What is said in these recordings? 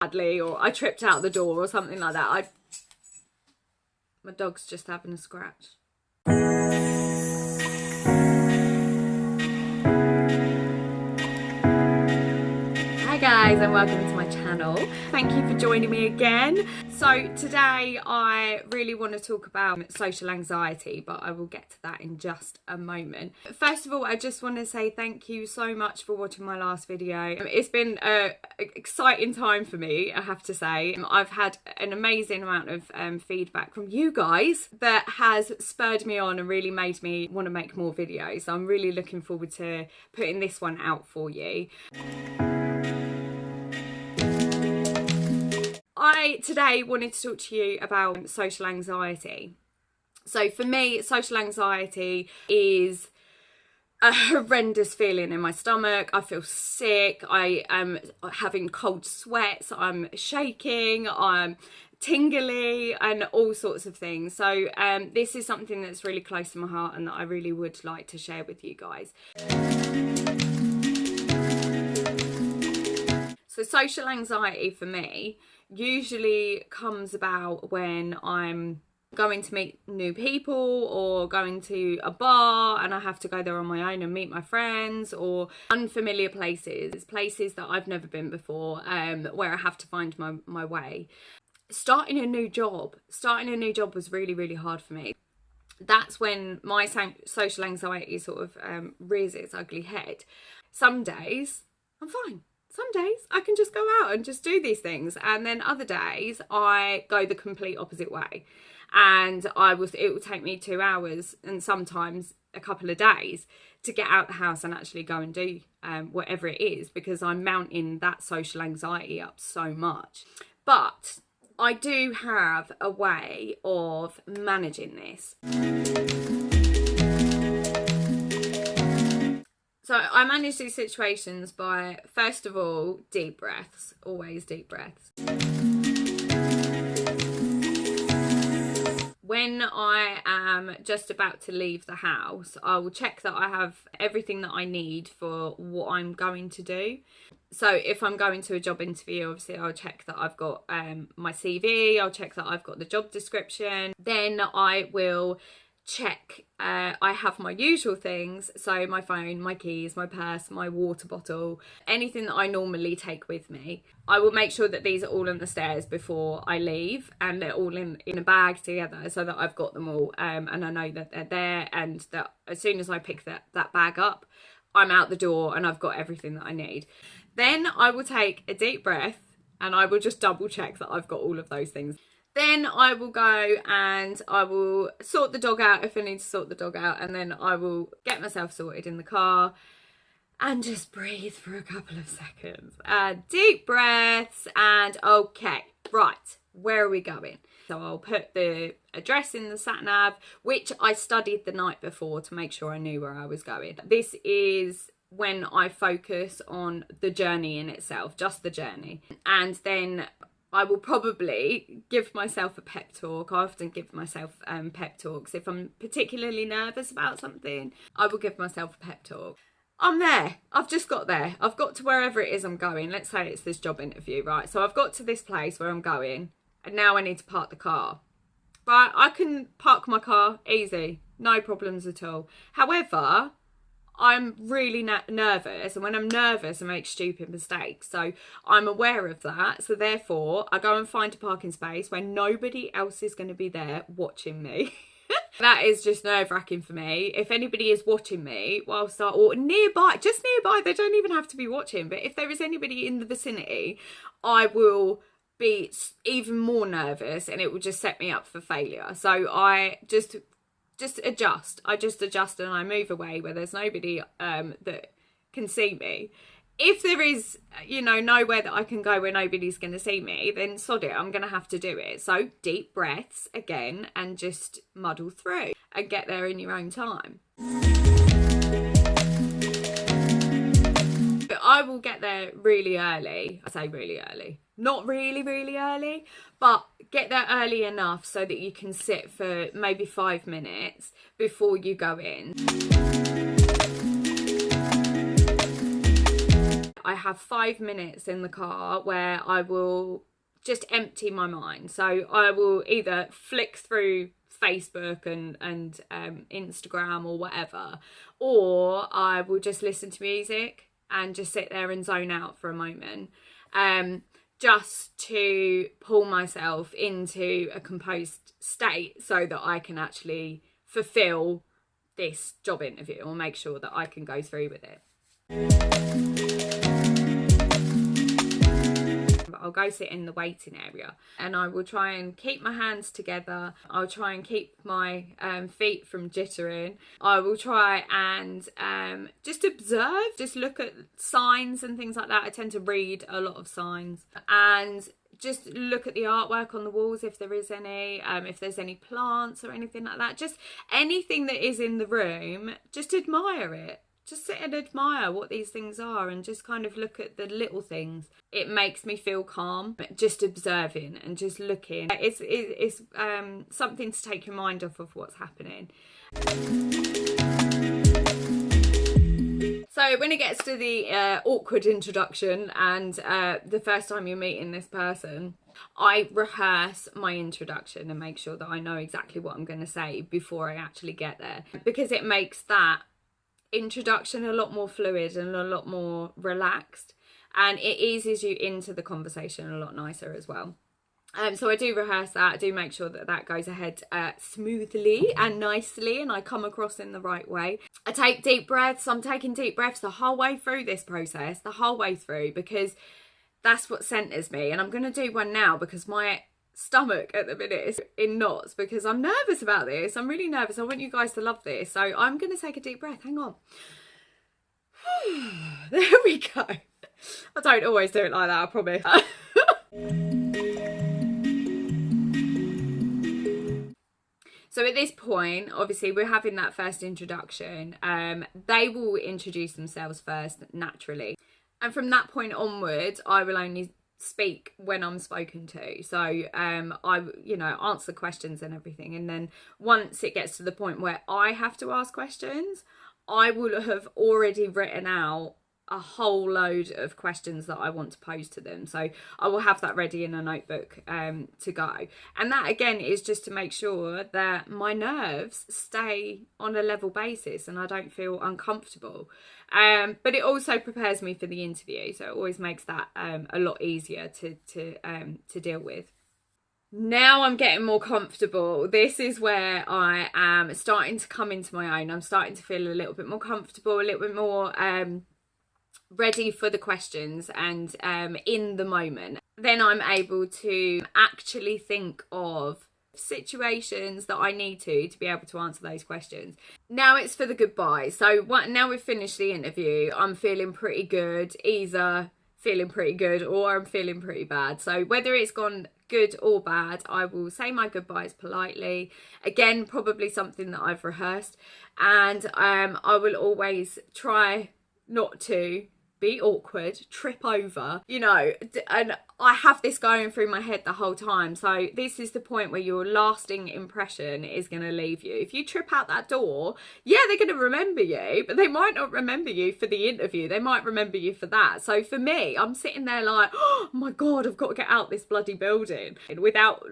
badly, or I tripped out the door or something like that. My dog's just having a scratch. Hi guys, and welcome to my channel. Thank you for joining me again. So today I really want to talk about social anxiety, but I will get to that in just a moment. First of all, I just want to say thank you so much for watching my last video. It's been an exciting time for me, I have to say. I've had an amazing amount of feedback from you guys that has spurred me on and really made me want to make more videos. So I'm really looking forward to putting this one out for you. I today wanted to talk to you about social anxiety. So for me, social anxiety is a horrendous feeling in my stomach. I feel sick. I am having cold sweats. I'm shaking. I'm tingly and all sorts of things. So this is something that's really close to my heart and that I really would like to share with you guys. So social anxiety for me usually comes about when I'm going to meet new people or going to a bar and I have to go there on my own and meet my friends, or unfamiliar places that I've never been before, where I have to find my way. Starting a new job was really, really hard for me. That's when my social anxiety sort of rears its ugly head. Some days I'm fine. Some days I can just go out and just do these things, and then other days I go the complete opposite way, and it will take me 2 hours and sometimes a couple of days to get out the house and actually go and do whatever it is, because I'm mounting that social anxiety up so much. But I do have a way of managing this. So I manage these situations by, first of all, deep breaths, always deep breaths. When I am just about to leave the house, I will check that I have everything that I need for what I'm going to do. So if I'm going to a job interview, obviously I'll check that I've got my CV, I'll check that I've got the job description. Then I will check I have my usual things, so my phone, my keys, my purse, my water bottle, anything that I normally take with me. I will make sure that these are all on the stairs before I leave, and they're all in a bag together so that I've got them all, and I know that they're there, and that as soon as I pick that bag up, I'm out the door and I've got everything that I need. Then I will take a deep breath and I will just double check that I've got all of those things. Then I will go and I will sort the dog out if I need to sort the dog out, and then I will get myself sorted in the car and just breathe for a couple of seconds. Deep breaths, and okay, right, where are we going? So I'll put the address in the sat-nav, which I studied the night before to make sure I knew where I was going. This is when I focus on the journey in itself, just the journey. And then I will probably give myself a pep talk. I often give myself pep talks. If I'm particularly nervous about something, I will give myself a pep talk. I'm there. I've just got there. I've got to wherever it is I'm going. Let's say it's this job interview, right? So I've got to this place where I'm going, and now I need to park the car. Right? I can park my car easy. No problems at all. However, I'm really nervous, and when I'm nervous I make stupid mistakes, so I'm aware of that. So therefore I go and find a parking space where nobody else is going to be there watching me. That is just nerve-wracking for me. If anybody is watching me whilst or nearby, just nearby, they don't even have to be watching, but if there is anybody in the vicinity, I will be even more nervous and it will just set me up for failure. So I just adjust. I just adjust and I move away where there's nobody that can see me. If there is, nowhere that I can go where nobody's going to see me, then sod it, I'm going to have to do it. So deep breaths again and just muddle through and get there in your own time. But I will get there really early. I say really early. Not really, really early, but get there early enough so that you can sit for maybe 5 minutes before you go in. I have 5 minutes in the car where I will just empty my mind. So I will either flick through Facebook and Instagram or whatever, or I will just listen to music and just sit there and zone out for a moment, just to pull myself into a composed state so that I can actually fulfill this job interview or make sure that I can go through with it. I'll go sit in the waiting area and I will try and keep my hands together. I'll try and keep my feet from jittering. I will try and just observe, just look at signs and things like that. I tend to read a lot of signs and just look at the artwork on the walls if there is any, if there's any plants or anything like that. Just anything that is in the room, just admire it. Just sit and admire what these things are and just kind of look at the little things. It makes me feel calm, just observing and just looking. It's something to take your mind off of what's happening. So when it gets to the awkward introduction and the first time you're meeting this person, I rehearse my introduction and make sure that I know exactly what I'm going to say before I actually get there, because it makes that introduction a lot more fluid and a lot more relaxed, and it eases you into the conversation a lot nicer as well. So I do rehearse that. I do make sure that that goes ahead smoothly and nicely and I come across in the right way. I take deep breaths. I'm taking deep breaths the whole way through this process, the whole way through, because that's what centers me. And I'm going to do one now because my stomach at the minute is in knots because I'm nervous about this. I'm really nervous. I want you guys to love this. So I'm going to take a deep breath. Hang on. There we go. I don't always do it like that, I promise. So at this point, obviously, we're having that first introduction. They will introduce themselves first, naturally. And from that point onwards, I will only speak when I'm spoken to. So I, answer questions and everything. And then once it gets to the point where I have to ask questions, I will have already written out a whole load of questions that I want to pose to them. So I will have that ready in a notebook to go. And that again is just to make sure that my nerves stay on a level basis and I don't feel uncomfortable. But it also prepares me for the interview. So it always makes that a lot easier to deal with. Now I'm getting more comfortable. This is where I am starting to come into my own. I'm starting to feel a little bit more comfortable, a little bit more ready for the questions and in the moment. Then I'm able to actually think of situations that I need to be able to answer those questions. Now it's for the goodbye. So now we've finished the interview, I'm feeling pretty good, either feeling pretty good or I'm feeling pretty bad. So whether it's gone good or bad, I will say my goodbyes politely. Again, probably something that I've rehearsed, and I will always try not to be awkward, trip over, and I have this going through my head the whole time. So this is the point where your lasting impression is going to leave you. If you trip out that door, yeah, they're going to remember you, but they might not remember you for the interview. They might remember you for that. So for me, I'm sitting there like, oh my God, I've got to get out this bloody building without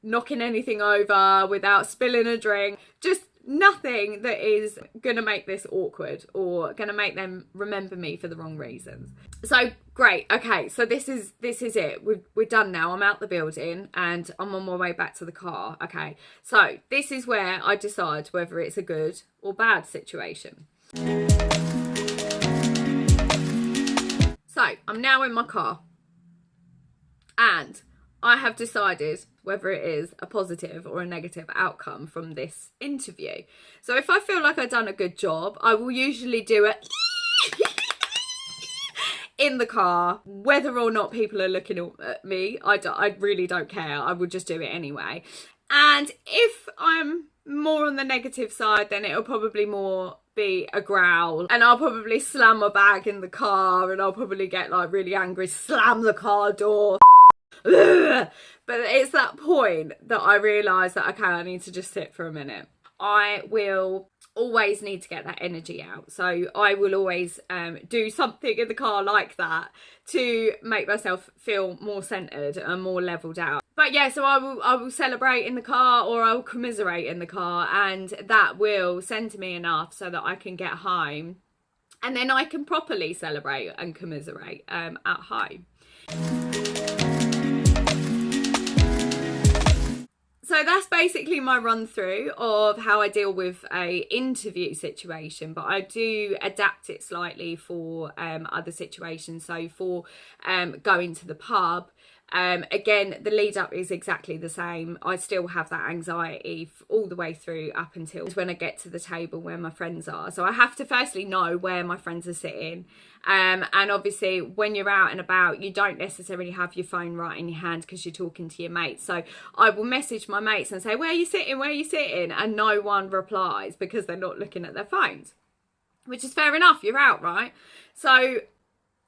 knocking anything over, without spilling a drink, just nothing that is gonna make this awkward or gonna make them remember me for the wrong reasons. So great, okay, so this is it. We're done now. I'm out the building and I'm on my way back to the car. Okay, so this is where I decide whether it's a good or bad situation. So I'm now in my car and I have decided whether it is a positive or a negative outcome from this interview. So if I feel like I've done a good job, I will usually do it in the car, whether or not people are looking at me. I really don't care. I will just do it anyway. And if I'm more on the negative side, then it'll probably more be a growl, and I'll probably slam my bag in the car and I'll probably get really angry, slam the car door. But it's that point that I realise that, okay, I need to just sit for a minute. I will always need to get that energy out. So I will always do something in the car like that to make myself feel more centered and more leveled out. But yeah, so I will celebrate in the car, or I will commiserate in the car, and that will centre me enough so that I can get home, and then I can properly celebrate and commiserate at home. So that's basically my run through of how I deal with a interview situation, but I do adapt it slightly for other situations. So for going to the pub, again, the lead up is exactly the same. I still have that anxiety all the way through up until when I get to the table where my friends are. So I have to firstly know where my friends are sitting. And obviously when you're out and about, you don't necessarily have your phone right in your hand because you're talking to your mates. So I will message my mates and say, where are you sitting? Where are you sitting? And no one replies because they're not looking at their phones, which is fair enough. You're out, right? So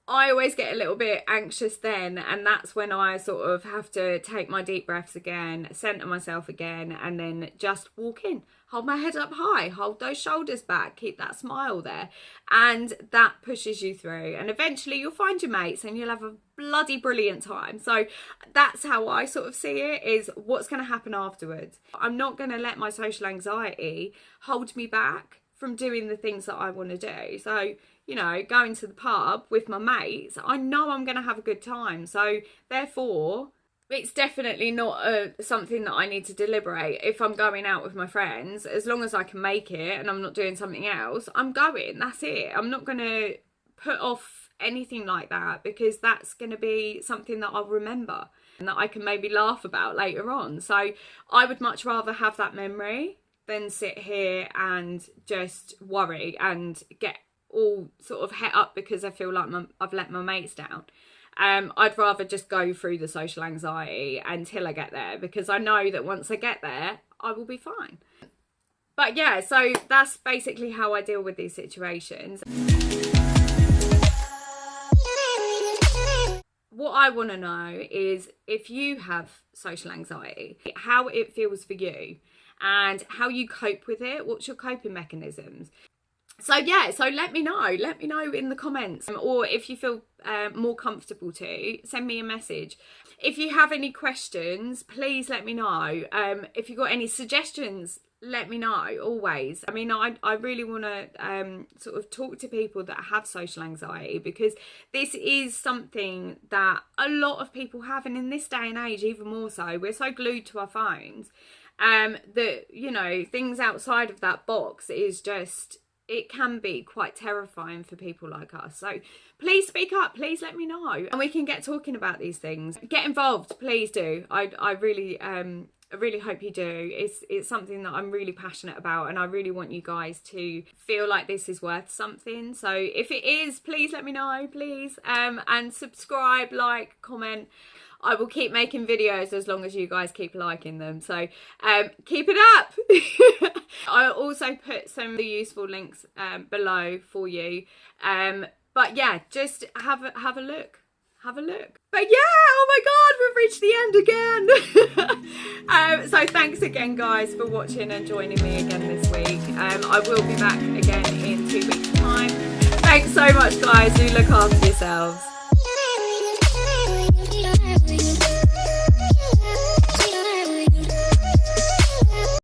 I always get a little bit anxious then, and that's when I sort of have to take my deep breaths again, centre myself again, and then just walk in. Hold my head up high, hold those shoulders back, keep that smile there, and that pushes you through. And eventually you'll find your mates and you'll have a bloody brilliant time. So that's how I sort of see it, is what's going to happen afterwards. I'm not going to let my social anxiety hold me back from doing the things that I want to do. So, you know, going to the pub with my mates, I know I'm going to have a good time. So therefore, it's definitely not something that I need to deliberate. If I'm going out with my friends, as long as I can make it and I'm not doing something else, I'm going. That's it. I'm not going to put off anything like that, because that's going to be something that I'll remember and that I can maybe laugh about later on. So I would much rather have that memory than sit here and just worry and get all sort of het up because I feel like I've let my mates down. I'd rather just go through the social anxiety until I get there, because I know that once I get there, I will be fine. But yeah, so that's basically how I deal with these situations. What I want to know is, if you have social anxiety, how it feels for you and how you cope with it. What's your coping mechanisms? So yeah, so let me know in the comments, or if you feel more comfortable to, send me a message. If you have any questions, please let me know. If you've got any suggestions, let me know, always. I mean, I really want to sort of talk to people that have social anxiety, because this is something that a lot of people have, and in this day and age even more so. We're so glued to our phones that, you know, things outside of that box is just, it can be quite terrifying for people like us. So please speak up, please let me know, and we can get talking about these things. Get involved, please do. I really hope you do. It's something that I'm really passionate about, and I really want you guys to feel like this is worth something. So if it is, please let me know, please. And subscribe, like, comment. I will keep making videos as long as you guys keep liking them. So keep it up. I'll also put some of the useful links below for you. But yeah, just have a look. Have a look. But yeah, oh my God, we've reached the end again. So thanks again, guys, for watching and joining me again this week. I will be back again in 2 weeks' time. Thanks so much, guys. Do look after yourselves.